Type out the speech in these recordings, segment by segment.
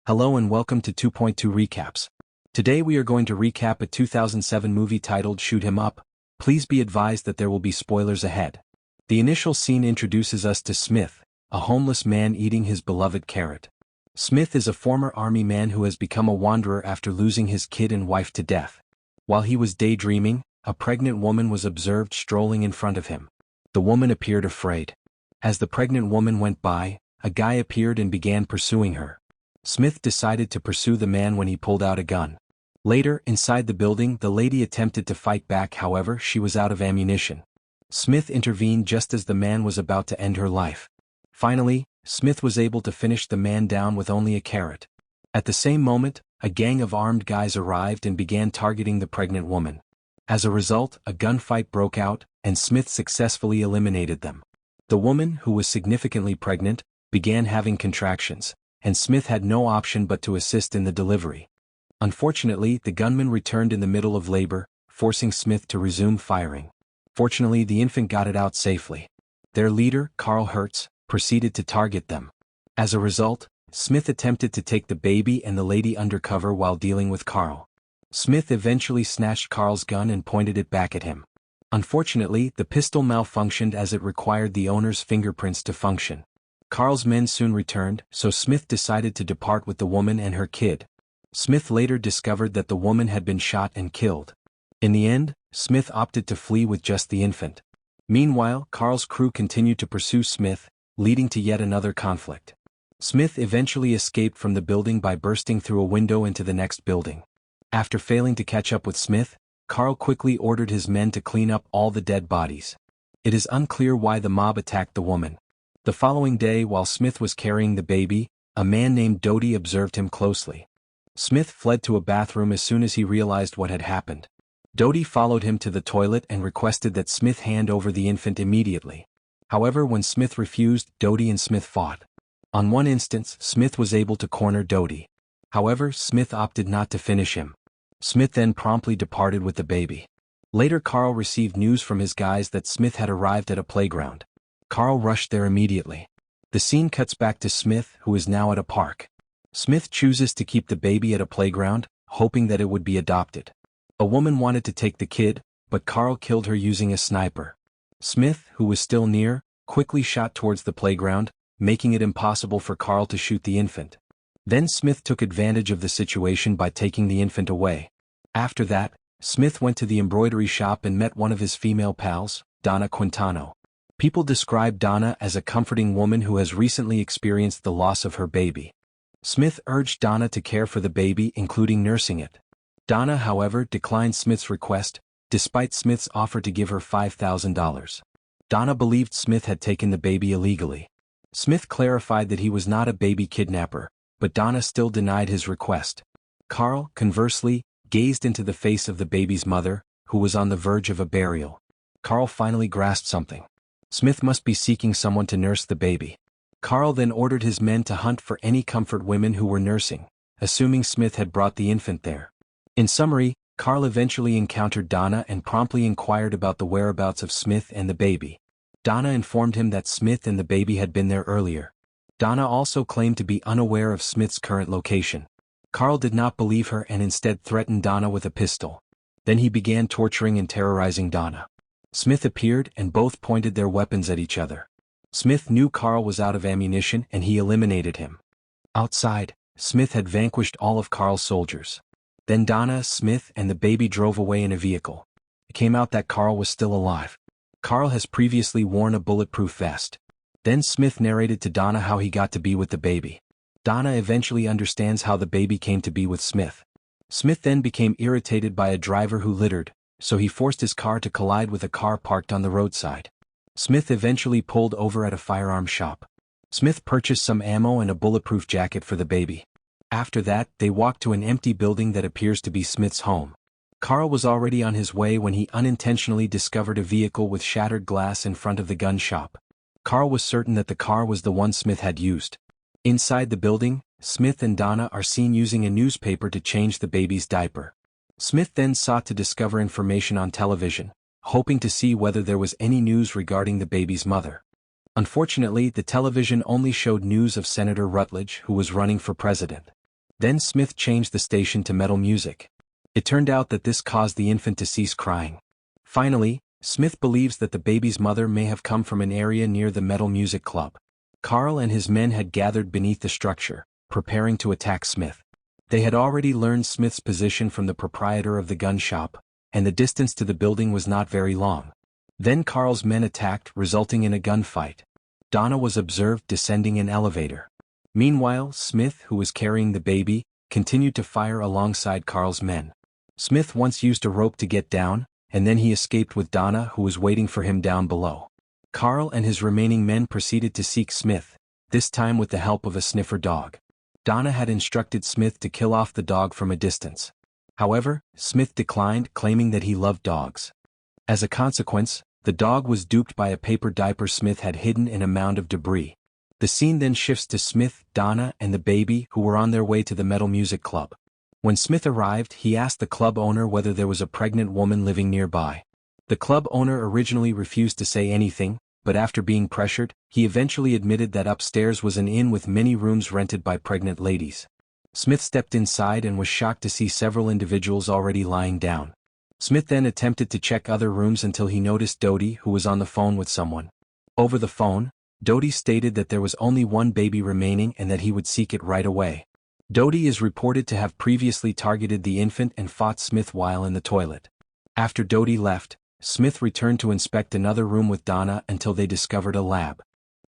Hello and welcome to 2.2 Recaps. Today we are going to recap a 2007 movie titled Shoot 'Em Up. Please be advised that there will be spoilers ahead. The initial scene introduces us to Smith, a homeless man eating his beloved carrot. Smith is a former army man who has become a wanderer after losing his kid and wife to death. While he was daydreaming, a pregnant woman was observed strolling in front of him. The woman appeared afraid. As the pregnant woman went by, a guy appeared and began pursuing her. Smith decided to pursue the man when he pulled out a gun. Later, inside the building, the lady attempted to fight back, however, she was out of ammunition. Smith intervened just as the man was about to end her life. Finally, Smith was able to finish the man down with only a carrot. At the same moment, a gang of armed guys arrived and began targeting the pregnant woman. As a result, a gunfight broke out, and Smith successfully eliminated them. The woman, who was significantly pregnant, began having contractions, and Smith had no option but to assist in the delivery. Unfortunately, the gunman returned in the middle of labor, forcing Smith to resume firing. Fortunately, the infant got it out safely. Their leader, Carl Hertz, proceeded to target them. As a result, Smith attempted to take the baby and the lady undercover while dealing with Carl. Smith eventually snatched Carl's gun and pointed it back at him. Unfortunately, the pistol malfunctioned as it required the owner's fingerprints to function. Carl's men soon returned, so Smith decided to depart with the woman and her kid. Smith later discovered that the woman had been shot and killed. In the end, Smith opted to flee with just the infant. Meanwhile, Carl's crew continued to pursue Smith, leading to yet another conflict. Smith eventually escaped from the building by bursting through a window into the next building. After failing to catch up with Smith, Carl quickly ordered his men to clean up all the dead bodies. It is unclear why the mob attacked the woman. The following day, while Smith was carrying the baby, a man named Doty observed him closely. Smith fled to a bathroom as soon as he realized what had happened. Doty followed him to the toilet and requested that Smith hand over the infant immediately. However, when Smith refused, Doty and Smith fought. On one instance, Smith was able to corner Doty. However, Smith opted not to finish him. Smith then promptly departed with the baby. Later, Carl received news from his guys that Smith had arrived at a playground. Carl rushed there immediately. The scene cuts back to Smith, who is now at a park. Smith chooses to keep the baby at a playground, hoping that it would be adopted. A woman wanted to take the kid, but Carl killed her using a sniper. Smith, who was still near, quickly shot towards the playground, making it impossible for Carl to shoot the infant. Then Smith took advantage of the situation by taking the infant away. After that, Smith went to the embroidery shop and met one of his female pals, Donna Quintano. People describe Donna as a comforting woman who has recently experienced the loss of her baby. Smith urged Donna to care for the baby, including nursing it. Donna, however, declined Smith's request, despite Smith's offer to give her $5,000. Donna believed Smith had taken the baby illegally. Smith clarified that he was not a baby kidnapper, but Donna still denied his request. Carl, conversely, gazed into the face of the baby's mother, who was on the verge of a burial. Carl finally grasped something. Smith must be seeking someone to nurse the baby. Carl then ordered his men to hunt for any comfort women who were nursing, assuming Smith had brought the infant there. In summary, Carl eventually encountered Donna and promptly inquired about the whereabouts of Smith and the baby. Donna informed him that Smith and the baby had been there earlier. Donna also claimed to be unaware of Smith's current location. Carl did not believe her and instead threatened Donna with a pistol. Then he began torturing and terrorizing Donna. Smith appeared and both pointed their weapons at each other. Smith knew Carl was out of ammunition and he eliminated him. Outside, Smith had vanquished all of Carl's soldiers. Then Donna, Smith, and the baby drove away in a vehicle. It came out that Carl was still alive. Carl has previously worn a bulletproof vest. Then Smith narrated to Donna how he got to be with the baby. Donna eventually understands how the baby came to be with Smith. Smith then became irritated by a driver who littered, so he forced his car to collide with a car parked on the roadside. Smith eventually pulled over at a firearms shop. Smith purchased some ammo and a bulletproof jacket for the baby. After that, they walked to an empty building that appears to be Smith's home. Carl was already on his way when he unintentionally discovered a vehicle with shattered glass in front of the gun shop. Carl was certain that the car was the one Smith had used. Inside the building, Smith and Donna are seen using a newspaper to change the baby's diaper. Smith then sought to discover information on television, hoping to see whether there was any news regarding the baby's mother. Unfortunately, the television only showed news of Senator Rutledge, who was running for president. Then Smith changed the station to metal music. It turned out that this caused the infant to cease crying. Finally, Smith believes that the baby's mother may have come from an area near the metal music club. Carl and his men had gathered beneath the structure, preparing to attack Smith. They had already learned Smith's position from the proprietor of the gun shop, and the distance to the building was not very long. Then Carl's men attacked, resulting in a gunfight. Donna was observed descending an elevator. Meanwhile, Smith, who was carrying the baby, continued to fire alongside Carl's men. Smith once used a rope to get down, and then he escaped with Donna, who was waiting for him down below. Carl and his remaining men proceeded to seek Smith, this time with the help of a sniffer dog. Donna had instructed Smith to kill off the dog from a distance. However, Smith declined, claiming that he loved dogs. As a consequence, the dog was duped by a paper diaper Smith had hidden in a mound of debris. The scene then shifts to Smith, Donna, and the baby, who were on their way to the metal music club. When Smith arrived, he asked the club owner whether there was a pregnant woman living nearby. The club owner originally refused to say anything, but after being pressured, he eventually admitted that upstairs was an inn with many rooms rented by pregnant ladies. Smith stepped inside and was shocked to see several individuals already lying down. Smith then attempted to check other rooms until he noticed Dodie, who was on the phone with someone. Over the phone, Dodie stated that there was only one baby remaining and that he would seek it right away. Dodie is reported to have previously targeted the infant and fought Smith while in the toilet. After Dodie left, Smith returned to inspect another room with Donna until they discovered a lab.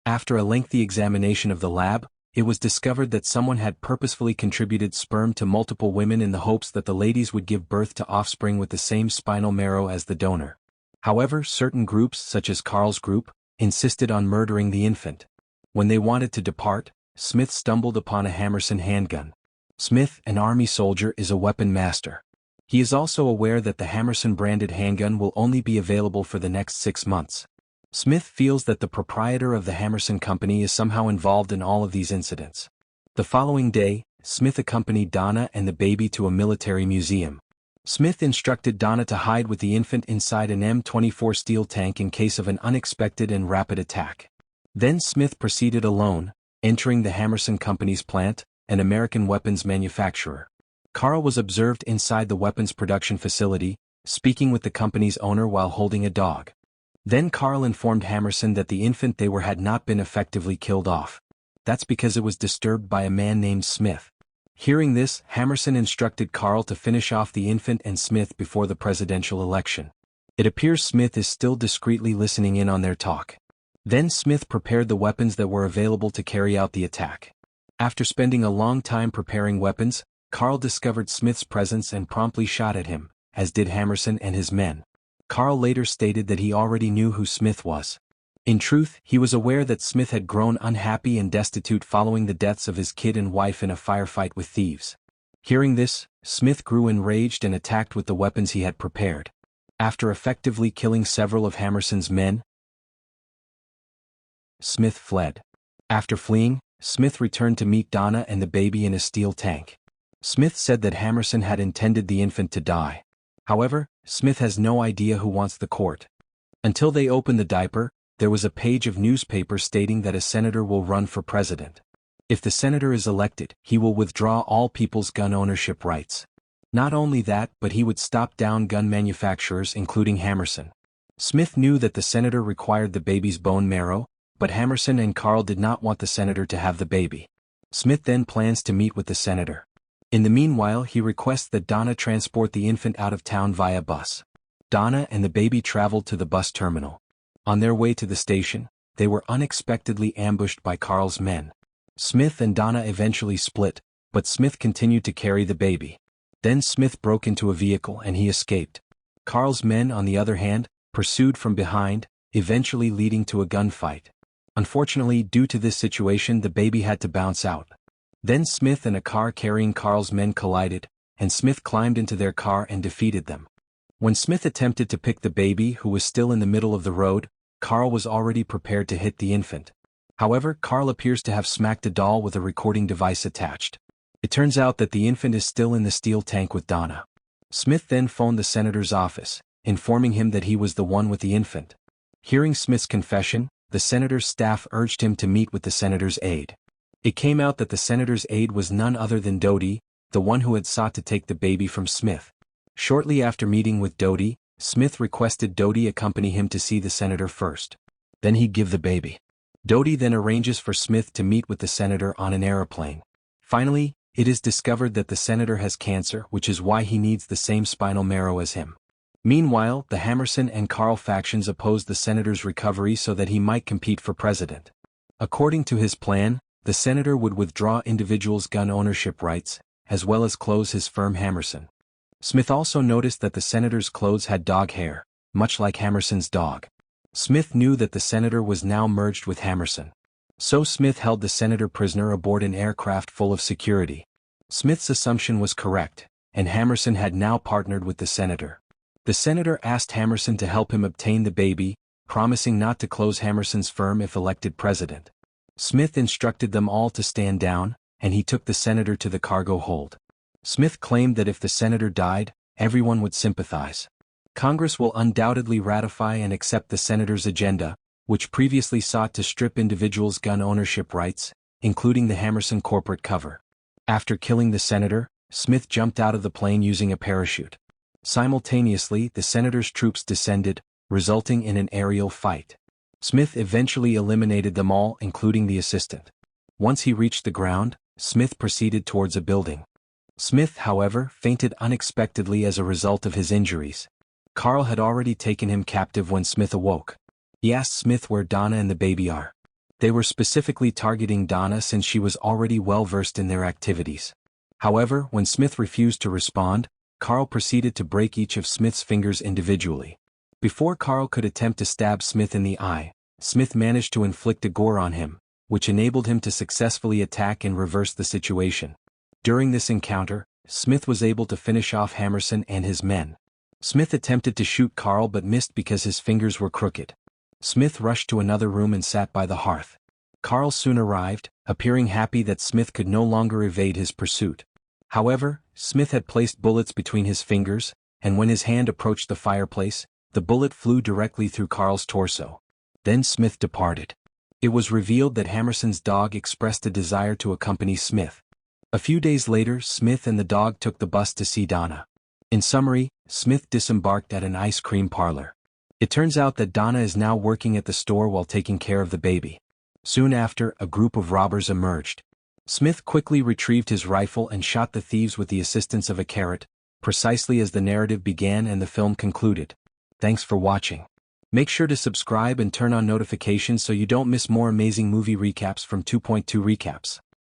After a lengthy examination of the lab, it was discovered that someone had purposefully contributed sperm to multiple women in the hopes that the ladies would give birth to offspring with the same spinal marrow as the donor. However, certain groups, such as Carl's group, insisted on murdering the infant. When they wanted to depart, Smith stumbled upon a Hammerson handgun. Smith, an army soldier, is a weapon master. He is also aware that the Hammerson-branded handgun will only be available for the next 6 months. Smith feels that the proprietor of the Hammerson company is somehow involved in all of these incidents. The following day, Smith accompanied Donna and the baby to a military museum. Smith instructed Donna to hide with the infant inside an M24 steel tank in case of an unexpected and rapid attack. Then Smith proceeded alone, entering the Hammerson company's plant, an American weapons manufacturer. Carl was observed inside the weapons production facility, speaking with the company's owner while holding a dog. Then Carl informed Hammerson that the infant they were had not been effectively killed off. That's because it was disturbed by a man named Smith. Hearing this, Hammerson instructed Carl to finish off the infant and Smith before the presidential election. It appears Smith is still discreetly listening in on their talk. Then Smith prepared the weapons that were available to carry out the attack. After spending a long time preparing weapons, Carl discovered Smith's presence and promptly shot at him, as did Hammerson and his men. Carl later stated that he already knew who Smith was. In truth, he was aware that Smith had grown unhappy and destitute following the deaths of his kid and wife in a firefight with thieves. Hearing this, Smith grew enraged and attacked with the weapons he had prepared. After effectively killing several of Hammerson's men, Smith fled. After fleeing, Smith returned to meet Donna and the baby in a steel tank. Smith said that Hammerson had intended the infant to die. However, Smith has no idea who wants the court. Until they open the diaper, there was a page of newspaper stating that a senator will run for president. If the senator is elected, he will withdraw all people's gun ownership rights. Not only that, but he would stop down gun manufacturers including Hammerson. Smith knew that the senator required the baby's bone marrow, but Hammerson and Carl did not want the senator to have the baby. Smith then plans to meet with the senator. In the meanwhile, he requests that Donna transport the infant out of town via bus. Donna and the baby traveled to the bus terminal. On their way to the station, they were unexpectedly ambushed by Carl's men. Smith and Donna eventually split, but Smith continued to carry the baby. Then Smith broke into a vehicle and he escaped. Carl's men, on the other hand, pursued from behind, eventually leading to a gunfight. Unfortunately, due to this situation, the baby had to bounce out. Then Smith and a car carrying Carl's men collided, and Smith climbed into their car and defeated them. When Smith attempted to pick the baby, who was still in the middle of the road, Carl was already prepared to hit the infant. However, Carl appears to have smacked a doll with a recording device attached. It turns out that the infant is still in the steel tank with Donna. Smith then phoned the senator's office, informing him that he was the one with the infant. Hearing Smith's confession, the senator's staff urged him to meet with the senator's aide. It came out that the senator's aide was none other than Dodie, the one who had sought to take the baby from Smith. Shortly after meeting with Dodie, Smith requested Dodie accompany him to see the senator first. Then he'd give the baby. Dodie then arranges for Smith to meet with the senator on an aeroplane. Finally, it is discovered that the senator has cancer, which is why he needs the same spinal marrow as him. Meanwhile, the Hammerson and Carl factions oppose the senator's recovery so that he might compete for president. According to his plan, the senator would withdraw individuals' gun ownership rights, as well as close his firm Hammerson. Smith also noticed that the senator's clothes had dog hair, much like Hammerson's dog. Smith knew that the senator was now merged with Hammerson. So Smith held the senator prisoner aboard an aircraft full of security. Smith's assumption was correct, and Hammerson had now partnered with the senator. The senator asked Hammerson to help him obtain the baby, promising not to close Hammerson's firm if elected president. Smith instructed them all to stand down, and he took the senator to the cargo hold. Smith claimed that if the senator died, everyone would sympathize. Congress will undoubtedly ratify and accept the senator's agenda, which previously sought to strip individuals' gun ownership rights, including the Hammerson corporate cover. After killing the senator, Smith jumped out of the plane using a parachute. Simultaneously, the senator's troops descended, resulting in an aerial fight. Smith eventually eliminated them all, including the assistant. Once he reached the ground, Smith proceeded towards a building. Smith, however, fainted unexpectedly as a result of his injuries. Carl had already taken him captive when Smith awoke. He asked Smith where Donna and the baby are. They were specifically targeting Donna since she was already well versed in their activities. However, when Smith refused to respond, Carl proceeded to break each of Smith's fingers individually. Before Carl could attempt to stab Smith in the eye, Smith managed to inflict a gore on him, which enabled him to successfully attack and reverse the situation. During this encounter, Smith was able to finish off Hammerson and his men. Smith attempted to shoot Carl but missed because his fingers were crooked. Smith rushed to another room and sat by the hearth. Carl soon arrived, appearing happy that Smith could no longer evade his pursuit. However, Smith had placed bullets between his fingers, and when his hand approached the fireplace, the bullet flew directly through Carl's torso. Then Smith departed. It was revealed that Hammerson's dog expressed a desire to accompany Smith. A few days later, Smith and the dog took the bus to see Donna. In summary, Smith disembarked at an ice cream parlor. It turns out that Donna is now working at the store while taking care of the baby. Soon after, a group of robbers emerged. Smith quickly retrieved his rifle and shot the thieves with the assistance of a carrot, precisely as the narrative began and the film concluded. Thanks for watching. Make sure to subscribe and turn on notifications so you don't miss more amazing movie recaps from 2.2 Recaps.